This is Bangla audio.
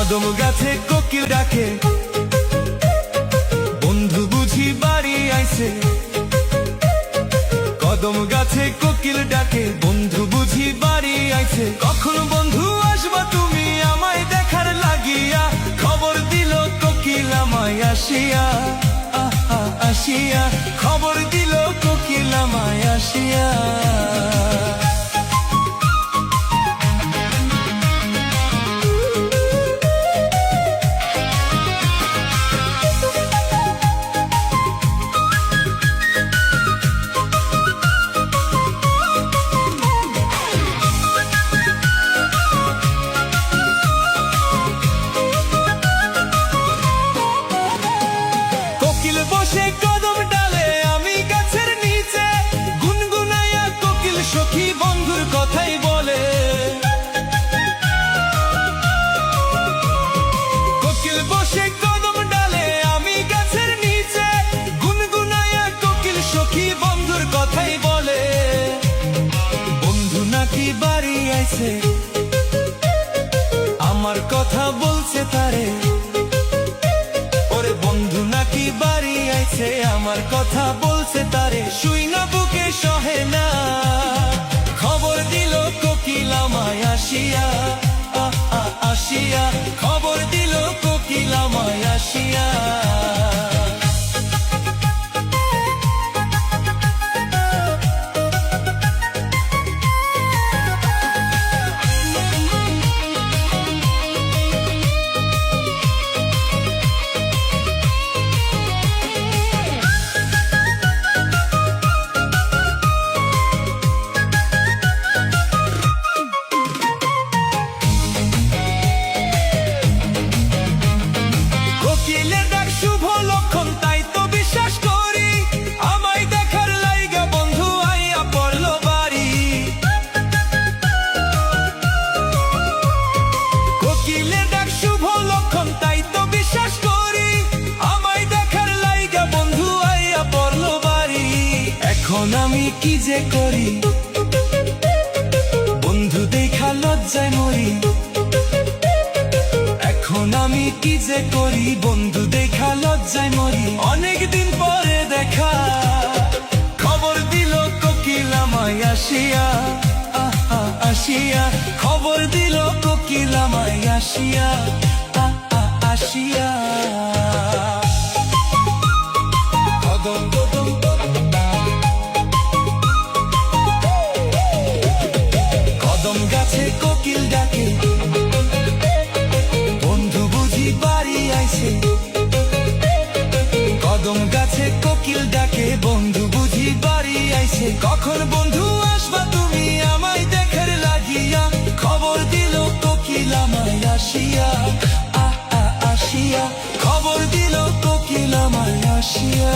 কদম গাছে কোকিল ডাকে, বন্ধু বুঝি বাড়ি আইছে। কদম গাছে কোকিল ডাকে, বন্ধু বুঝি বাড়ি আইছে। কখন বন্ধু আসবা তুমি আমায় দেখার লাগিয়া, খবর দিল কোকিল আমায় আসিয়া। আসিয়া খবর দিল কোকিল আমায় আসিয়া। বসে কদম ডালে আমি গাছের নিচে, গুনগুনাইয়া কোকিল সখী বন্ধুর কথাই বলে। কোকিল বসে কদম ডালে আমি গাছের নিচে, গুনগুনাইয়া কোকিল সখী বন্ধুর কথাই বলে। বন্ধু নাকি বাড়ি আইছে, আমার কথা বলছে তারে। বন্ধু নাকি বাড়ি আইছে, আমার কথা বলছে তারে। শুই না বুকে সহে না, খবর দিল কোকিল আমায় আসিয়া। আসিয়া খবর দিল কোকিল আমায় আসিয়া। কোকিলের ডাক শুভ লক্ষণ তাই তো বিশ্বাস করি, আমায় দেখার লাইগা বন্ধু আইয়া পড়ল বাড়ি। কোকিলের ডাক শুভ লক্ষণ তাই তো বিশ্বাস করি, আমায় দেখার লাইগা বন্ধু আইয়া পড়ল বাড়ি। এখন আমি কি যে করি, বন্ধু দেখা লজ্জায় মরি। এখন আমি কি যে করি, বন্ধু দেখা লজ্জায় মরি। অনেকদিন পরে দেখা, খবর দিল কোকিল আমায় আসিয়া। আসিয়া খবর দিল কোকিল আমায় আসিয়া। আসিয়া কদম কদম কদম গাছে কোকিল ডাকে, বাড়ি আইছে। কদম গাছে কোকিল ডাকে, বন্ধু বুঝি বাড়ি আইছে। কখন বন্ধু আসবা তুমি আমায় দেখার লাগিয়া, খবর দিল কোকিল আমায় আসিয়া। আসিয়া খবর দিল কোকিল আমায় আসিয়া।